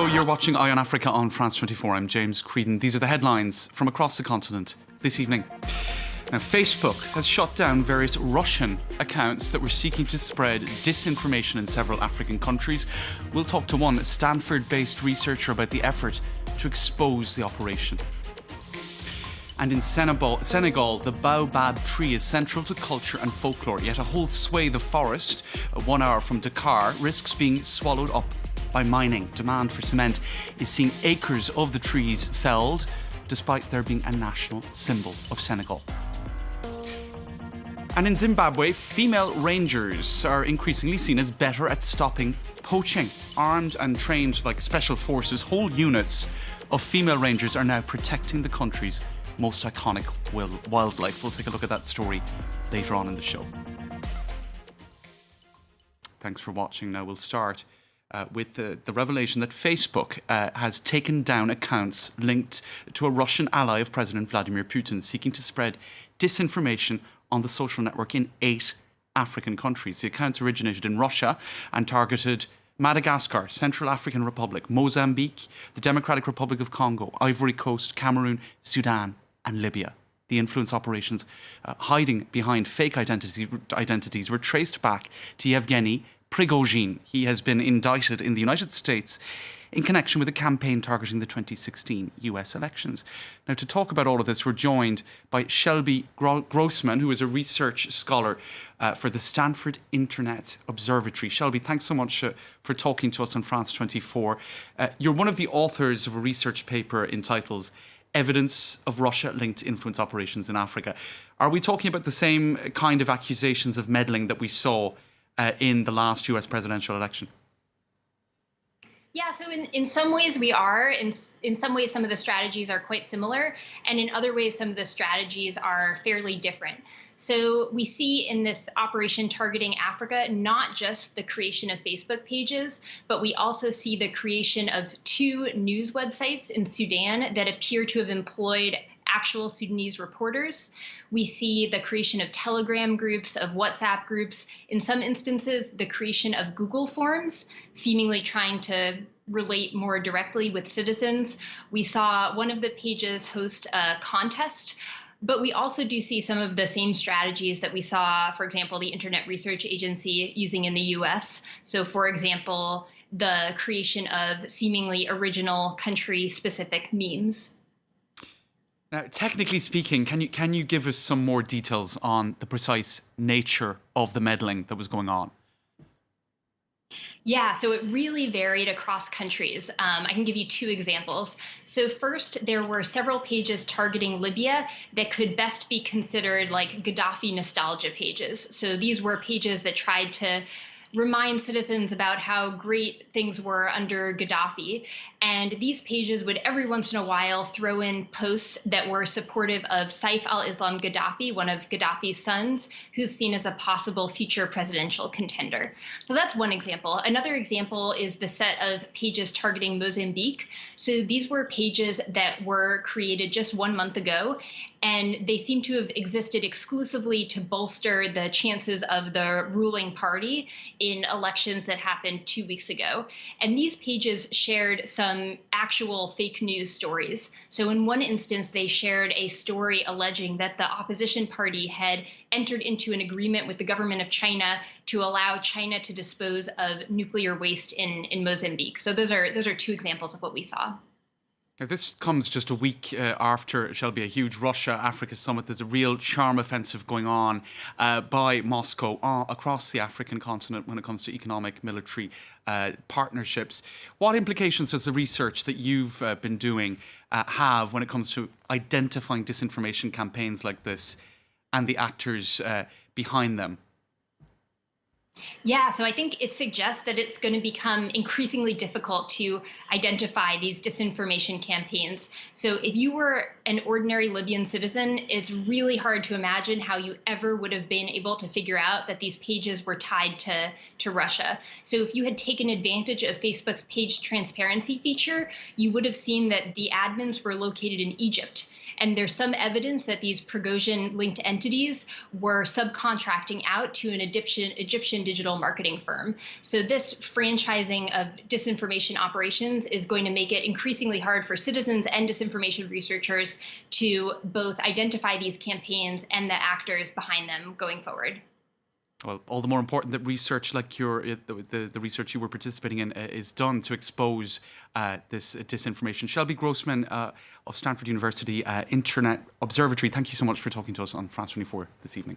Hello, you're watching Eye on Africa on France 24. I'm James Creedon. These are the headlines from across the continent this evening. Now, Facebook has shut down various Russian accounts that were seeking to spread disinformation in several African countries. We'll talk to one Stanford-based researcher about the effort to expose the operation. And in Senegal, the baobab tree is central to culture and folklore, yet a whole swathe of forest, 1 hour from Dakar, risks being swallowed up by mining. Demand for cement is seeing acres of the trees felled, despite there being a national symbol of Senegal. And in Zimbabwe, female rangers are increasingly seen as better at stopping poaching. Armed and trained like special forces, whole units of female rangers are now protecting the country's most iconic wildlife. We'll take a look at that story later on in the show. Thanks for watching. Now we'll start with the revelation that Facebook has taken down accounts linked to a Russian ally of President Vladimir Putin seeking to spread disinformation on the social network in 8 African countries. The accounts originated in Russia and targeted Madagascar, Central African Republic, Mozambique, the Democratic Republic of Congo, Ivory Coast, Cameroon, Sudan and Libya. The influence operations hiding behind fake identities were traced back to Yevgeny Prigozhin. He has been indicted in the United States in connection with a campaign targeting the 2016 US elections. Now, to talk about all of this, we're joined by Shelby Grossman, who is a research scholar for the Stanford Internet Observatory. Shelby, thanks so much for talking to us on France 24. You're one of the authors of a research paper entitled Evidence of Russia-Linked Influence Operations in Africa. Are we talking about the same kind of accusations of meddling that we saw in the last US presidential election? Yeah, so in some ways we are. In some ways, some of the strategies are quite similar. And in other ways, some of the strategies are fairly different. So we see in this operation targeting Africa, not just the creation of Facebook pages, but we also see the creation of 2 news websites in Sudan that appear to have employed actual Sudanese reporters. We see the creation of Telegram groups, of WhatsApp groups, in some instances, the creation of Google forms, seemingly trying to relate more directly with citizens. We saw one of the pages host a contest, but we also do see some of the same strategies that we saw, for example, the Internet Research Agency using in the US. So, for example, the creation of seemingly original country-specific memes. Now, technically speaking, can you give us some more details on the precise nature of the meddling that was going on? Yeah, so it really varied across countries. I can give you 2 examples. So first, there were several pages targeting Libya that could best be considered like Gaddafi nostalgia pages. So these were pages that tried to remind citizens about how great things were under Gaddafi. And these pages would every once in a while throw in posts that were supportive of Saif al-Islam Gaddafi, one of Gaddafi's sons, who's seen as a possible future presidential contender. So that's one example. Another example is the set of pages targeting Mozambique. So these were pages that were created just 1 month ago, and they seem to have existed exclusively to bolster the chances of the ruling party in elections that happened 2 weeks ago. And these pages shared some actual fake news stories. So in one instance, they shared a story alleging that the opposition party had entered into an agreement with the government of China to allow China to dispose of nuclear waste in Mozambique. So those are 2 examples of what we saw. Now, this comes just a week after, Shelby, a huge Russia-Africa summit. There's a real charm offensive going on by Moscow across the African continent when it comes to economic, military partnerships. What implications does the research that you've been doing have when it comes to identifying disinformation campaigns like this and the actors behind them? Yeah, so I think it suggests that it's going to become increasingly difficult to identify these disinformation campaigns. So if you were an ordinary Libyan citizen, it's really hard to imagine how you ever would have been able to figure out that these pages were tied to Russia. So if you had taken advantage of Facebook's page transparency feature, you would have seen that the admins were located in Egypt. And there's some evidence that these Prigozhin-linked entities were subcontracting out to an Egyptian digital marketing firm. So this franchising of disinformation operations is going to make it increasingly hard for citizens and disinformation researchers to both identify these campaigns and the actors behind them going forward. Well, all the more important that research like the research you were participating in is done to expose this disinformation. Shelby Grossman of Stanford University Internet Observatory, thank you so much for talking to us on France 24 this evening.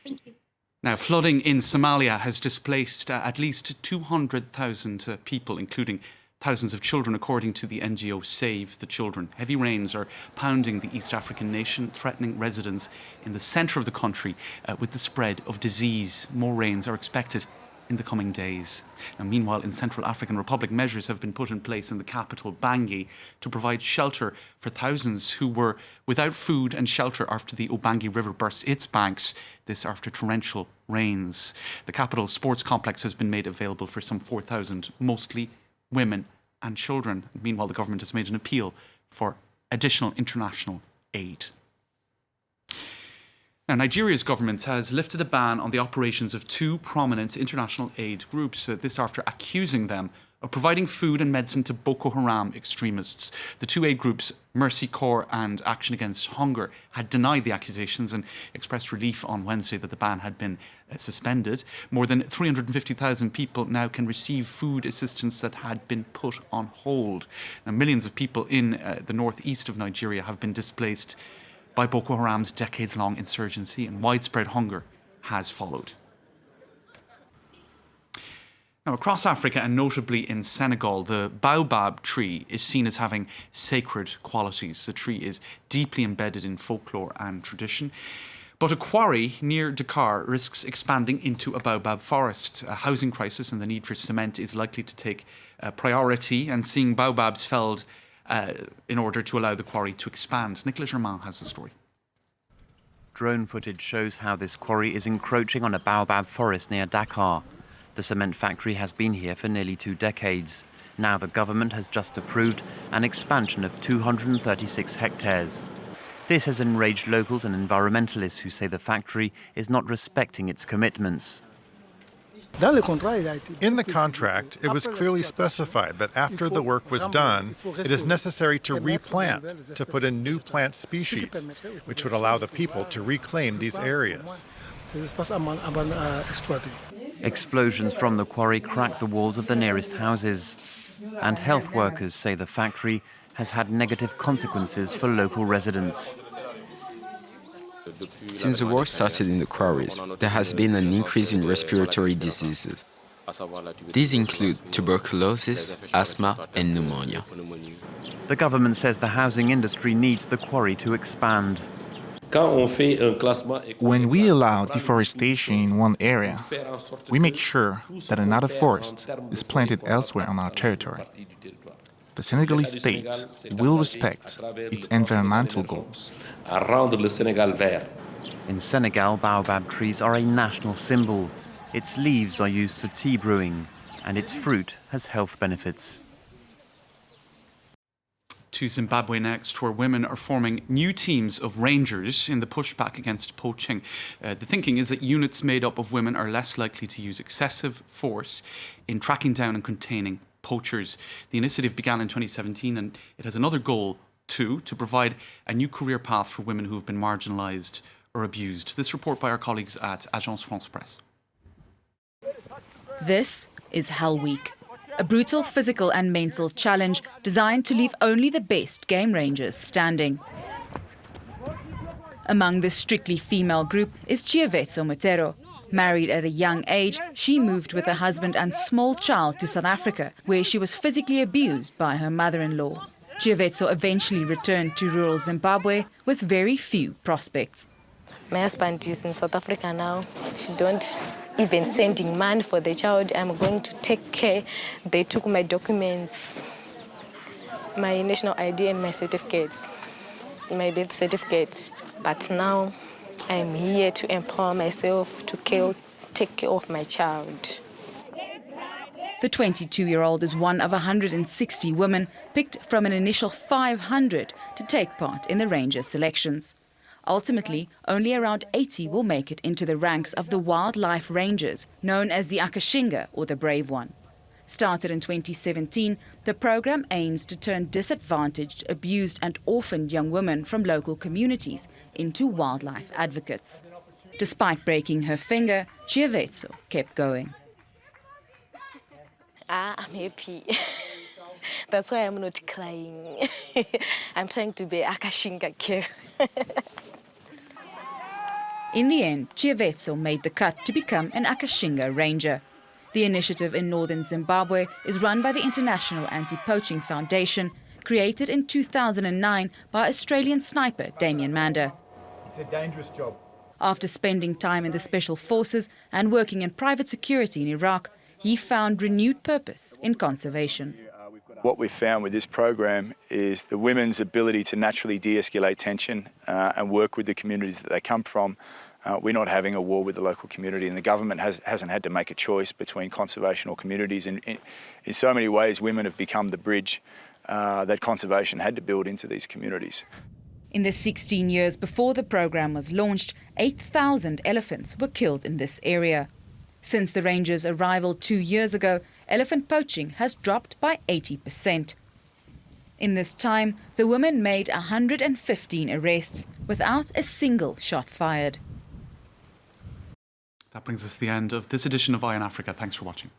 Thank you. Now, flooding in Somalia has displaced at least 200,000 people, including thousands of children, according to the NGO Save the Children. Heavy rains are pounding the East African nation, threatening residents in the centre of the country with the spread of disease. More rains are expected in the coming days. Now, meanwhile, in Central African Republic, measures have been put in place in the capital, Bangui, to provide shelter for thousands who were without food and shelter after the Ubangi River burst its banks, this after torrential rains. The capital's sports complex has been made available for some 4,000, mostly women and children. Meanwhile, the government has made an appeal for additional international aid. Now, Nigeria's government has lifted a ban on the operations of two prominent international aid groups, this after accusing them of providing food and medicine to Boko Haram extremists. The two aid groups, Mercy Corps and Action Against Hunger, had denied the accusations and expressed relief on Wednesday that the ban had been suspended. More than 350,000 people now can receive food assistance that had been put on hold. Now, millions of people in the northeast of Nigeria have been displaced by Boko Haram's decades-long insurgency, and widespread hunger has followed. Now, across Africa, and notably in Senegal, the baobab tree is seen as having sacred qualities. The tree is deeply embedded in folklore and tradition. But a quarry near Dakar risks expanding into a baobab forest. A housing crisis and the need for cement is likely to take priority, and seeing baobabs felled in order to allow the quarry to expand. Nicolas Germain has the story. Drone footage shows how this quarry is encroaching on a baobab forest near Dakar. The cement factory has been here for nearly 2 decades. Now the government has just approved an expansion of 236 hectares. This has enraged locals and environmentalists who say the factory is not respecting its commitments. In the contract, it was clearly specified that after the work was done, it is necessary to replant, to put in new plant species, which would allow the people to reclaim these areas. Explosions from the quarry cracked the walls of the nearest houses, and health workers say the factory has had negative consequences for local residents. Since the war started in the quarries, there has been an increase in respiratory diseases. These include tuberculosis, asthma, and pneumonia. The government says the housing industry needs the quarry to expand. When we allow deforestation in one area, we make sure that another forest is planted elsewhere on our territory. The Senegalese state will respect its environmental goals. In Senegal, baobab trees are a national symbol. Its leaves are used for tea brewing, and its fruit has health benefits. To Zimbabwe next, where women are forming new teams of rangers in the pushback against poaching. The thinking is that units made up of women are less likely to use excessive force in tracking down and containing poachers. The initiative began in 2017, and it has another goal too, to provide a new career path for women who have been marginalised or abused. This report by our colleagues at Agence France Presse. This is Hell Week, a brutal physical and mental challenge designed to leave only the best game rangers standing. Among the strictly female group is Chiavetso Motero. Married at a young age, she moved with her husband and small child to South Africa, where she was physically abused by her mother-in-law. Chiavetso eventually returned to rural Zimbabwe with very few prospects. My husband is in South Africa now. She don't even sending money for the child. I'm going to take care. They took my documents, my national ID and my certificates, my birth certificate. But now I'm here to empower myself to take care of my child. The 22-year-old is one of 160 women picked from an initial 500 to take part in the Ranger selections. Ultimately, only around 80 will make it into the ranks of the wildlife rangers, known as the Akashinga, or the Brave One. Started in 2017, the program aims to turn disadvantaged, abused and orphaned young women from local communities into wildlife advocates. Despite breaking her finger, Chiavetso kept going. I'm happy. That's why I'm not crying. I'm trying to be Akashinga care. In the end, Chiavetso made the cut to become an Akashinga ranger. The initiative in northern Zimbabwe is run by the International Anti-Poaching Foundation, created in 2009 by Australian sniper Damien Mander. It's a dangerous job. After spending time in the Special Forces and working in private security in Iraq, he found renewed purpose in conservation. What we've found with this program is the women's ability to naturally de-escalate tension and work with the communities that they come from. We're not having a war with the local community, and the government hasn't had to make a choice between conservation or communities. And in so many ways, women have become the bridge that conservation had to build into these communities. In the 16 years before the program was launched, 8,000 elephants were killed in this area. Since the rangers' arrival 2 years ago, elephant poaching has dropped by 80%. In this time, the women made 115 arrests without a single shot fired. That brings us to the end of this edition of Eye on Africa. Thanks for watching.